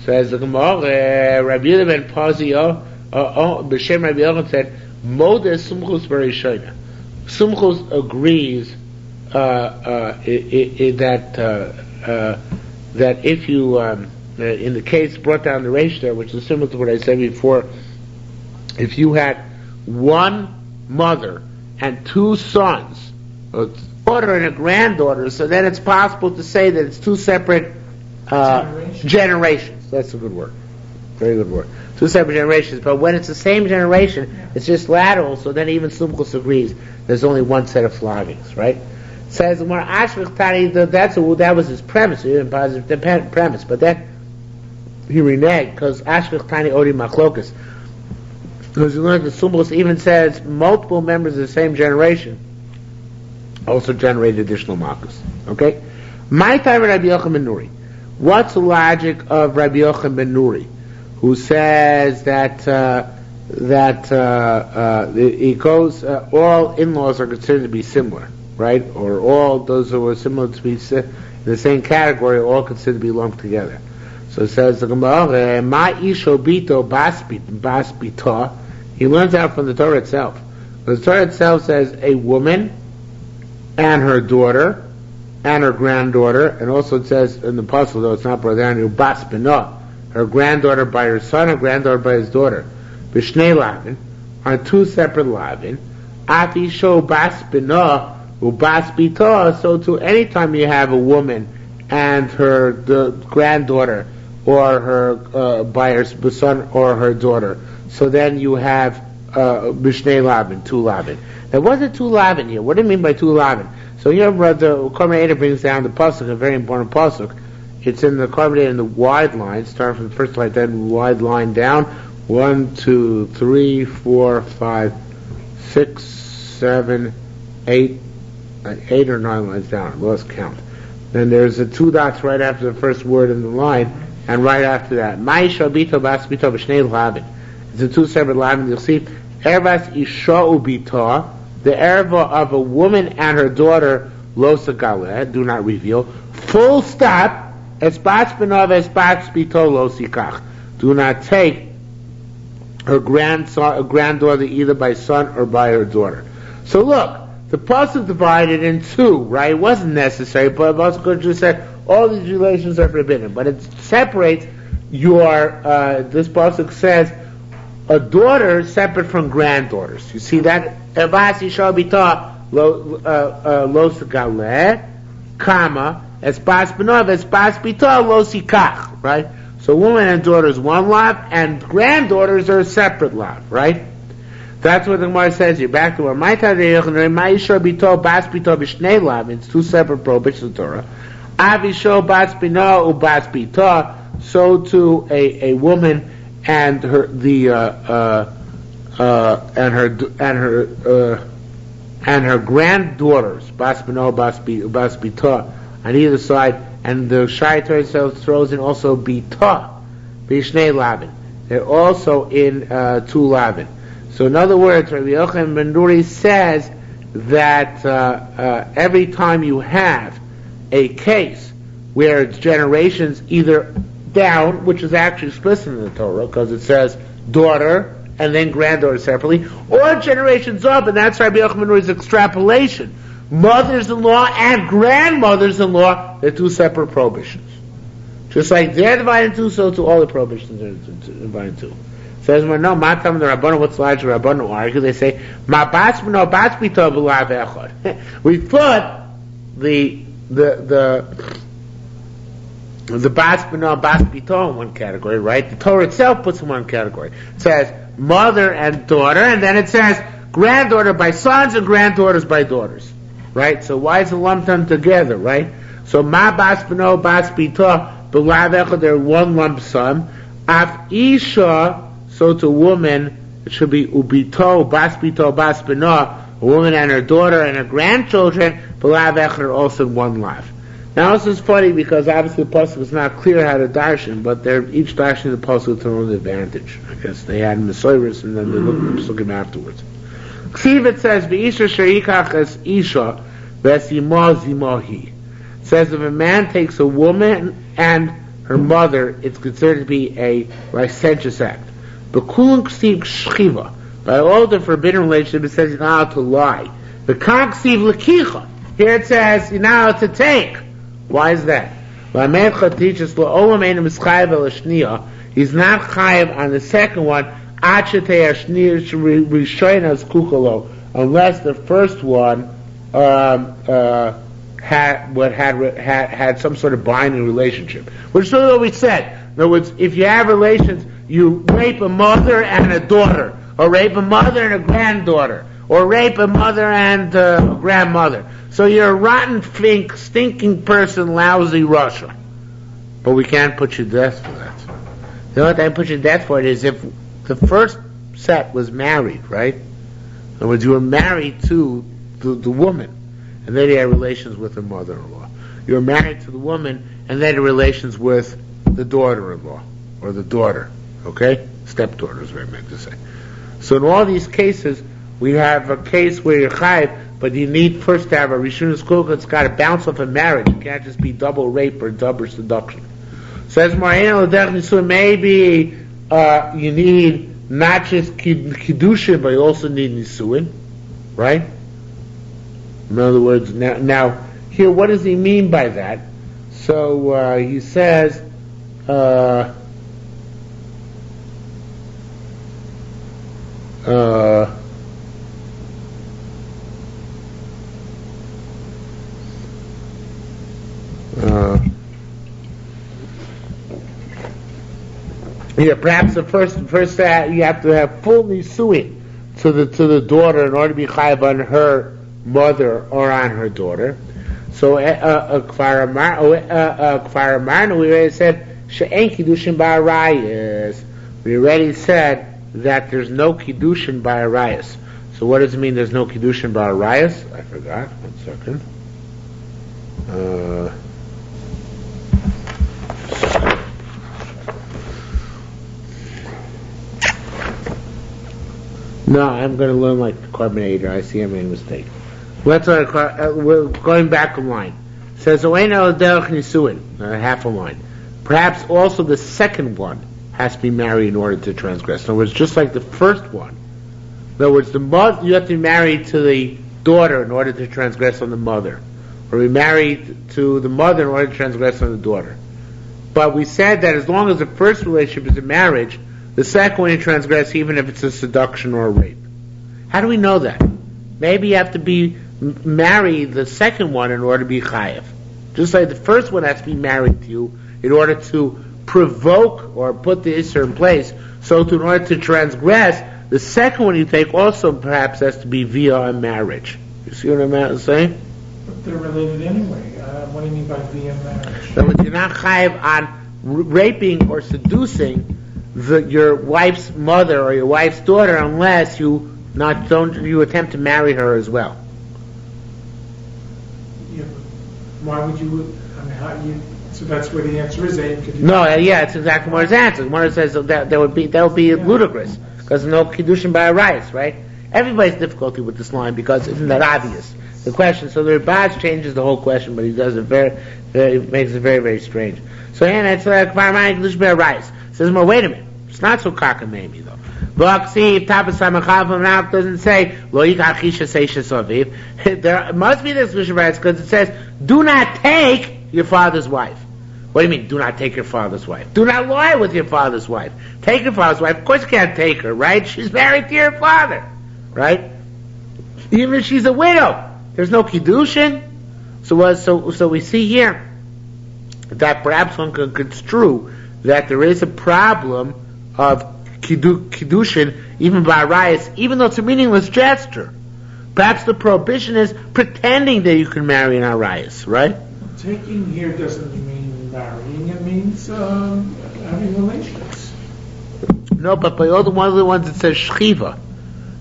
So as the Gemara, Rabbi Yehuda ben Pazio, B'Shem Rabbi Yochanan said, Modes Sumchus Berishona. Sumchus agrees that if you, in the case brought down the Reish there, which is similar to what I said before, if you had one mother and two sons, a daughter and a granddaughter, so then it's possible to say that it's two separate generations. That's a good word. Very good word. Two separate generations. But when it's the same generation, it's just lateral, so then even Sumchus agrees there's only one set of floggings, right? Says the more Ashvich Tani, that was his premise, he didn't positive the premise, but then he reneged, because Ashvich Tani Odi Machlokas. Because you learn that Sumchus even says multiple members of the same generation also generate additional malchus. Okay? My time Rabbi Yochanan ben Nuri. What's the logic of Rabbi Yochanan ben Nuri, who says that he goes all in-laws are considered to be similar, right? Or all those who are similar to be in the same category are all considered to be lumped together. So it says the Gemara, Ma isho bito bas bita. He learns out from the Torah itself. The Torah itself says a woman and her daughter and her granddaughter, and also it says in the Apostle, though it's not brought down here, bas bina, her granddaughter by her son, her granddaughter by his daughter, b'shnei lavin, on two separate lavin, at isho bas bina ubas bita. So to any time you have a woman and the granddaughter, or her by her son or her daughter, so then you have b'shnei lavin, two lavin. There wasn't two lavin here. What do you mean by two lavin? So here, the Korban brings down the pasuk, a very important pasuk. It's in the Korban in the wide line, starting from the first line, then wide line down. 1, 2, 3, 4, 5, 6, 7, 8 or 9 lines down. I lost count. Then there's the two dots right after the first word in the line, and right after that, Ma'isha bito bas bito b'shnei lavin. It's the two separate lavin. You'll see Ervas isha ubita, the erva of a woman and her daughter, lo sagaleh, do not reveal. Full stop. Esbats benov esbats bito lo sikach. Do not take her granddaughter either by son or by her daughter. So look, the pasuk divided in two, right? It wasn't necessary, but also just said all these relations are forbidden. But it separates this pasuk says a daughter separate from granddaughters. You see that? Evasi shall be taught lo sagaleh, comma, esbas benov esbas bito lo sikach, right? So woman and daughter is one lot, and granddaughters are a separate lot, right? That's what the Gemara says here. Back to where my Ma'isha bito bas bito b'shnei lav. It's two separate prohibitions of Torah. Avisho bas bino u bas bito. So too a woman and her granddaughters bas bino bas bito on either side. And the Shai Torah throws in also bita, b'shnei lavin. They're also in two lavin. So in other words, Rabbi Yochanan ben Nuri says that every time you have a case where it's generations either down, which is actually explicit in the Torah, because it says daughter and then granddaughter separately, or generations up, and that's Rabbi Yochanan ben Nuri's extrapolation. Mothers-in-law and grandmothers-in-law, they're two separate prohibitions. Just like they're divided in two, so to all the prohibitions are divided in two. Says, well, no, Matam the Rabbanu, what's the logic of Rabbanu argue? They say, Ma bas b'no bas b'to b'lav echad. We put the bas b'no bas b'to in one category, right? The Torah itself puts in one category. It says mother and daughter, and then it says granddaughter by sons and granddaughters by daughters. Right? So why is it lumped them together, right? So ma bas b'no bas b'to b'lav echad, they're one lump sum. Af isha, so to woman it should be ubito, bas bito, bas beno, a woman and her daughter and her grandchildren, b'lav echad, also one life. Now this is funny because obviously the pasuk is not clear how to darshan, but they're each darshan the pasuk to their own advantage. I guess they had Mesoiris and then they looked at the pasukim afterwards. Ksiv it says, "V'isha sherikach es isha, v'esimo zimohi." It says if a man takes a woman and her mother, it's considered to be a licentious act. B'kulun ksiv shchiva. By all the forbidden relationships, it says you're not allowed to lie. V'kan ksiv lekicha. Here it says you're not allowed to take. Why is that? Lamecha teaches he's not chayiv on the second one unless the first one had some sort of binding relationship. Which is what we said. In other words, if you have relations, you rape a mother and a daughter, or rape a mother and a granddaughter, or rape a mother and a grandmother. So you're a rotten, stinking person, lousy Russia. But we can't put you to death for that. The only time I put you to death for it is if the first set was married, right? In other words, you were married to the woman, and then you had relations with her mother-in-law. You were married to the woman, and then you had relations with the daughter-in-law, or the daughter, okay? Stepdaughter is what I meant to say. So in all these cases, we have a case where you're chayiv, but you need first to have a rishunus kukah. It's got to bounce off a marriage. It can't just be double rape or double seduction. Says maybe you need not just kiddushin, but you also need nisuin, right? In other words, now here, what does he mean by that? So he says. Yeah, perhaps the first you have to have full nisuin to the daughter in order to be chayav on her mother or on her daughter. So kfar amarnu, we already said she'en kiddushin ba'arayis. We already said that there's no kiddushin ba'arayis. So what does it mean? There's no kiddushin ba'arayis? I forgot. 1 second. No, I'm going to learn like the carbonator. I see I made a mistake. We're going back a line. It says, half a line. Perhaps also the second one has to be married in order to transgress. In other words, just like the first one. In other words, the mother, you have to be married to the daughter in order to transgress on the mother. Or be married to the mother in order to transgress on the daughter. But we said that as long as the first relationship is a marriage, the second one you transgress even if it's a seduction or a rape. How do we know that? Maybe you have to be married the second one in order to be chayav. Just like the first one has to be married to you in order to provoke or put the issur in place. So in order to transgress, the second one you take also perhaps has to be via a marriage. You see what I'm saying? But they're related anyway. What do you mean by via marriage? So you're not chayav on raping or seducing your wife's mother or your wife's daughter unless you attempt to marry her as well. Yeah, why would you? I mean, how you? So that's where the answer is. No, it's exactly what his answer. One says that would be ludicrous because no kiddushin by a rice, right? Everybody's difficulty with this line because isn't that obvious? The question. So the Rebbe changes the whole question, but he does it makes it very, very strange. So it's like kiddushin by a rice. Says more. Wait a minute. It's not so cockamamie though. V'aksiv tapas hamachav now doesn't say lo yikach isha seisha soviv. There must be this kiddushin rights because it says do not take your father's wife. What do you mean? Do not take your father's wife. Do not lie with your father's wife. Take your father's wife. Of course you can't take her, right? She's married to your father, right? Even if she's a widow, there's no kiddushin. So we see here that perhaps one could construe that there is a problem of kiddushin, even by rayas, even though it's a meaningless gesture. Perhaps the prohibition is pretending that you can marry an arayas, right? Taking here doesn't mean marrying; it means having relations. No, but by all one of the ones it says shchiva.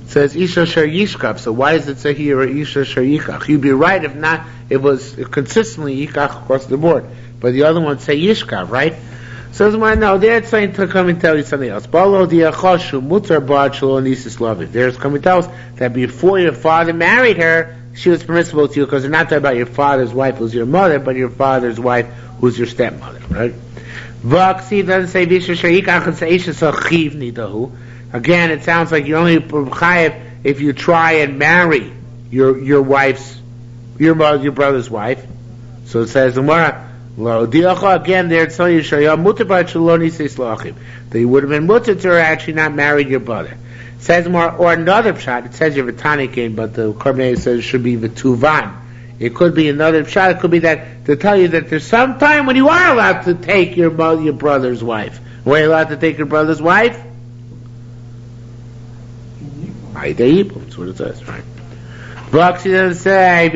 It says isha sher yishkaf. So why does it say here isha sher yikach? You'd be right if not. It was consistently yikach across the board. But the other ones say yishkaf, right? So no, they're trying to come and tell you something else. There's coming to tell us that before your father married her, she was permissible to you, because they're not talking about your father's wife who's your mother, but your father's wife who's your stepmother, right? Vaksi doesn't say Visha Shayikach, and say Isha Sachiv Nidahu. Again, it sounds like you're only chayev if you try and marry your wife's, your brother's wife. So it says again, they're telling you that you would have been mutter to her had she not married your brother. It says more, or another pshat. It says your Vitani came, but the Korbanei says it should be Vituvan. It could be another pshat. It could be that to tell you that there's some time when you are allowed to take your brother's wife. Were you allowed to take your brother's wife? That's what it says, right? Vaksi doesn't say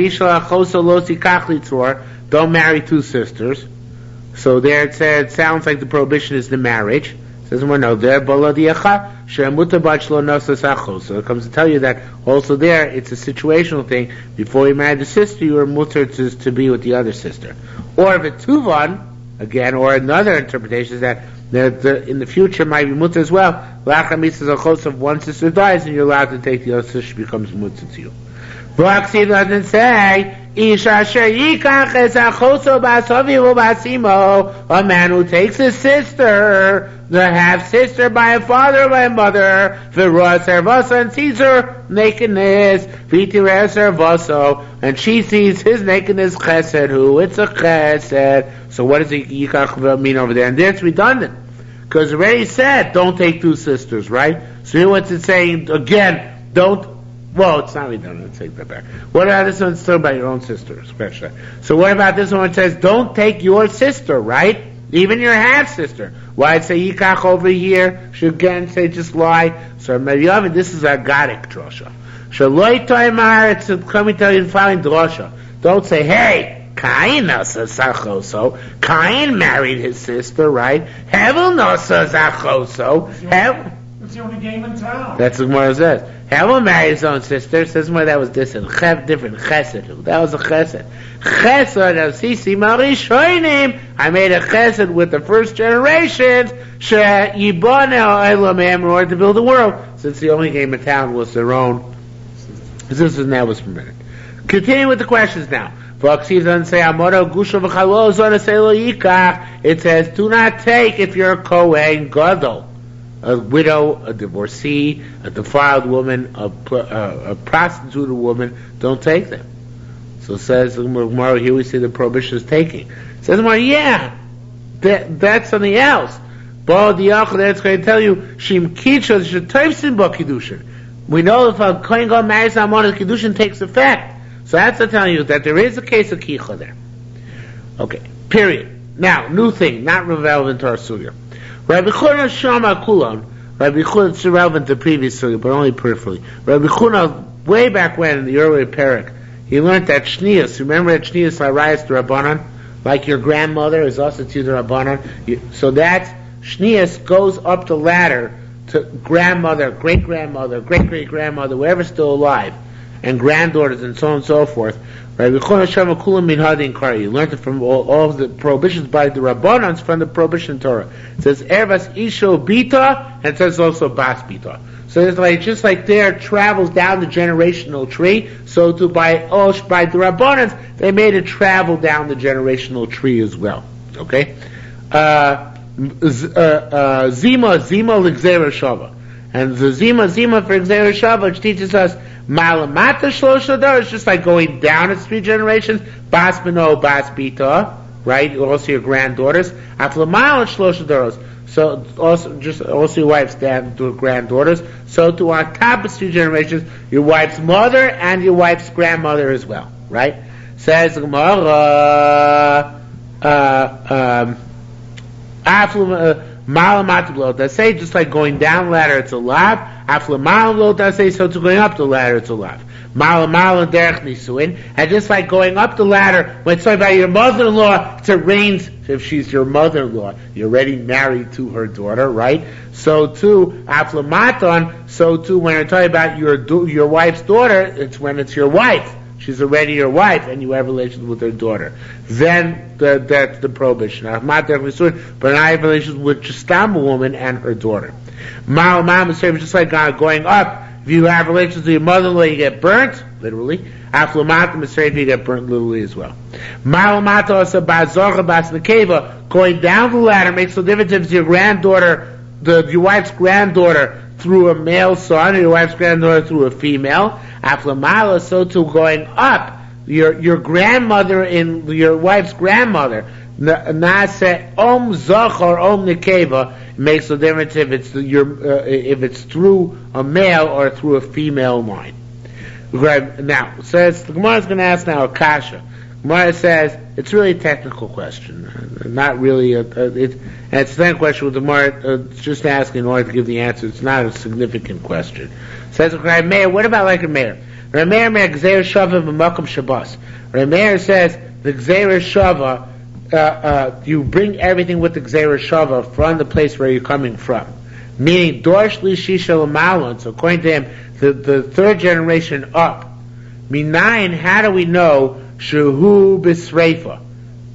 don't marry two sisters. So there it said, it sounds like the prohibition is the marriage. It says well, no, there so it comes to tell you that also there it's a situational thing. Before you married the sister, you were mutter to be with the other sister. Or v'tuvan, again, or another interpretation is that in the future might be mutter as well. If one sister dies and you're allowed to take the other sister, she becomes mutter to you. Vaksi doesn't say a man who takes a sister, the half sister by a father or by a mother, and sees her nakedness, and she sees his nakedness, chesed, who it's a chesed. So what does yikach mean over there? And there it's redundant, because it already said don't take two sisters, right? So here what's it saying again? Don't. Well, it's not redundant. Let's take that back. What about this one? It's talking about your own sister, especially. So what about this one? It says, don't take your sister, right? Even your half-sister. Why it say yikach over here? Should again say just lie. So maybe this is a Agadic drosha. Shaloi toimar, it's coming to tell you the following drosha. Don't say, hey, Cain nasa zachoso. Cain married his sister, right? Hevel nasa zachoso. It's the only game in town. That's what Gemara says. Hevel married his own sister. Says more that was different chesed. That was a chesed. Chesed of Sisi Marishoinim. I made a chesed with the first generations. She yibonel elamim in order to build the world. Since the only game in town was their own. This and that was permitted. Continuing with the questions now. It says, do not take if you're a Kohen Gadol, a widow, a divorcee, a defiled woman, a prostituted woman, don't take them. So it says, here we see the prohibition is taking. It says, yeah, that's something else. That's going to tell you, we know if a Kohen Gadol marries someone, the Kiddushin takes effect. So that's to tell you that there is a case of kicha there. Okay, period. Now, new thing, not relevant to our sugya. Rabbi Chuna Shama Kulon. Rabbi Chuna, it's irrelevant to previous sugya, but only peripherally. Rabbi Chuna, way back when, in the earlier parak, he learned that shnius, remember that shnius larayas to Rabbanan? Like your grandmother is also to the Rabbanan. So that shnius goes up the ladder to grandmother, great-grandmother, great-great-grandmother, whoever's still alive, and granddaughters and so on and so forth. Rabbi Chuna Shama Kulam Min Hadin Kari. You learned it from all of the prohibitions by the Rabbanans from the prohibition Torah. It says Ervas Isho Bita, and it says also Bas Bita. So it's like just like there travels down the generational tree, so to by the Rabbanans they made it travel down the generational tree as well. Okay? Zima l'Gzera Shava. And the Zima for Gzera Shava, which teaches us Malamata Shlosha Dar, it's just like going down its 3 generations. Bas Bino, Bas Bita, right? Also your granddaughters. Aflamal Shlosha Daros. So also your wife's dad to granddaughters. So to on top of 3 generations, your wife's mother and your wife's grandmother as well, right? Says Gemara, Malamat lo tasei, just like going down the ladder, it's a lav. Aflamal lo tasei, so to going up the ladder, it's a lav. Malamal derech nisuin, and just like going up the ladder, when it's talking about your mother-in-law, it's arranged. If she's your mother-in-law, you're already married to her daughter, right? So too, aflamaton, so too, when you're talking about your wife's daughter, it's when it's your wife. She's already your wife, and you have relations with her daughter. Then that's the prohibition. But I have relations with just a woman and her daughter. Just like going up, if you have relations with your mother-in-law, you get burnt, literally. You get burnt literally as well. Going down the ladder makes no difference if it's your granddaughter, your wife's granddaughter, through a male son, or your wife's granddaughter through a female. Aflamala, so too going up, your grandmother and your wife's grandmother. Nase om zachar om nekeva, makes no difference if it's through a male or through a female line. Now, says the Gemara is going to ask now a kasha. Gemara says it's really a technical question, not really and it's a technical question with the Gemara just asking in order to give the answer. It's not a significant question. Says Rameir, what about like a mayor? Rameir gzeir shava b'makom shabbos. Rameir says the gzeir shava, you bring everything with the gzeir shava from the place where you're coming from. Meaning dorsh lishi shalamalon. So according to him, the third generation up. Minayin, how do we know shehu b'sreifa?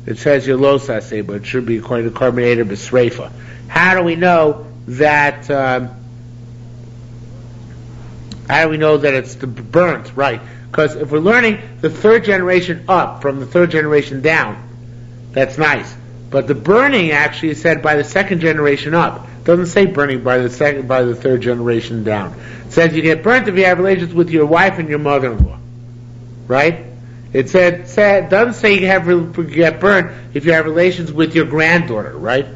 It says yelosase, but it should be according to carbonator b'sreifa. How do we know that? How do we know that it's the burnt? Right? Because if we're learning the third generation up from the third generation down, that's nice. But the burning actually is said by the second generation up. It doesn't say burning by the third generation down. It says you get burnt if you have relations with your wife and your mother-in-law. Right? It doesn't say you get burnt if you have relations with your granddaughter. Right?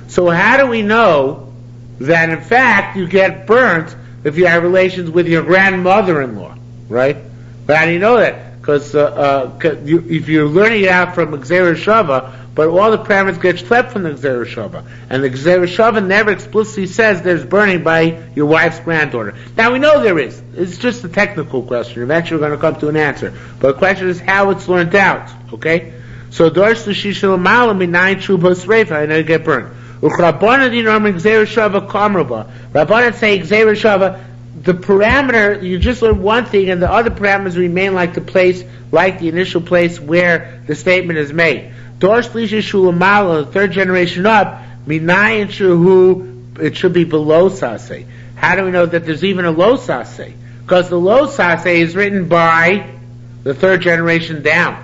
So how do we know that in fact you get burnt if you have relations with your grandmother-in-law? Right? But how do you know that? Because if you're learning it out from Gzeir Shava, but all the parameters get schlepped from the Gzeir Shava. And the Gzeir Shava never explicitly says there's burning by your wife's granddaughter. Now we know there is. It's just a technical question. Eventually we're going to come to an answer. But the question is how it's learned out. Okay? So, Dorsh L'Shishel Malam Minayin Shubos Reifa, I know you get burned. Uchrabana Dinam Gzeir Shava Kamrava. Rabbanan say Gzeir Shava, the parameter, you just learn one thing and the other parameters remain like the place, like the initial place where the statement is made. Dorsh Lisha Shulamala, the third generation up, Minayin Shuhu, it should be below Sase. How do we know that there's even a low Sase? Because the low Sase is written by the third generation down.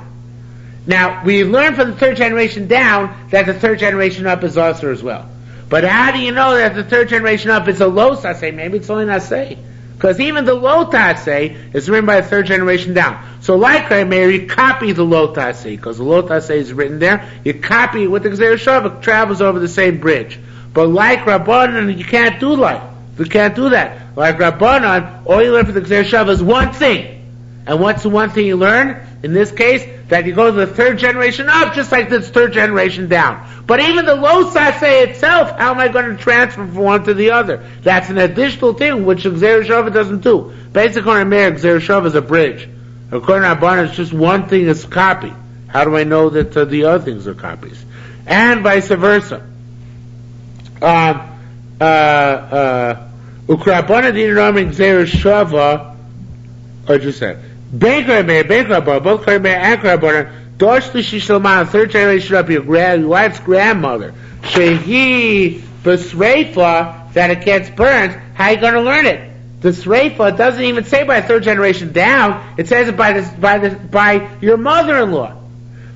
Now, we learn from the third generation down that the third generation up is also as well. But how do you know that the third generation up is a low Sase? Maybe it's only Naseh. Because even the low Taseh is written by the third generation down. So like Rameir, you copy the low Taseh, because the low Taseh is written there, you copy it with the Gzeir Shava, travels over the same bridge. But like Rabbanan, you can't do that. Like Rabbanan, all you learn from the Gzeir Shava is one thing. And what's the one thing you learn? In this case, that you go to the third generation up, just like this third generation down. But even the low Saseh itself, how am I going to transfer from one to the other? That's an additional thing, which Gzeir Shava doesn't do. Basically, on Meir, Gzeir Shava is a bridge. According to Rabbanan, it's just one thing is copy. How do I know that the other things are copies? And vice versa. Ukrabana Dinamik Gzeir Shava, or just said, Baker Meir, both Meir and Rabbanan, Dorsh L'Shishloman, third generation up, your wife's grandmother. Shehi b'sreifa, that it gets burned. How are you going to learn it? The sreifa doesn't even say by third generation down. It says it by your mother-in-law.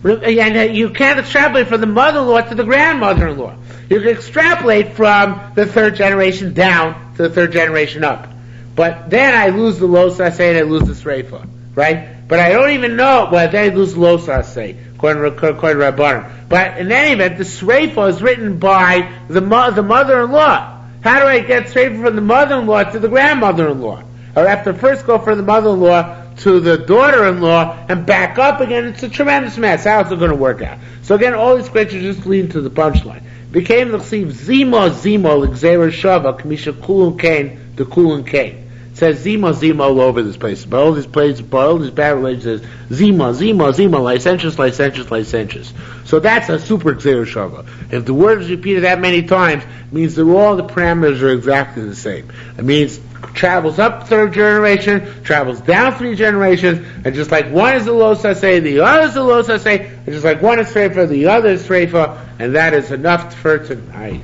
And you can't extrapolate from the mother-in-law to the grandmother-in-law. You can extrapolate from the third generation down to the third generation up. But then I lose the low saseh and I lose the sreifa. Right? But I don't even know, well, then I lose lo saseh, according to Rabbanan. But in any event, the sreifa is written by the mother-in-law. How do I get sreifa from the mother-in-law to the grandmother-in-law? Or I have to first go from the mother-in-law to the daughter-in-law and back up again. It's a tremendous mess. How is it going to work out? So again, all these questions just lead to the punchline. became the chsiv zimo l'gzeira shava k'misha kulun kain the kulun kain. It says zimo all over this place. By all these places, by all these bad relations, it says zimo, licentious. So that's a super gzeira shava. If the word is repeated that many times, it means that all the parameters are exactly the same. It means travels up third generation, travels down 3 generations, and just like one is the lo saseh, the other is the lo saseh, and just like one is treifa, the other is treifa, and that is enough for tonight.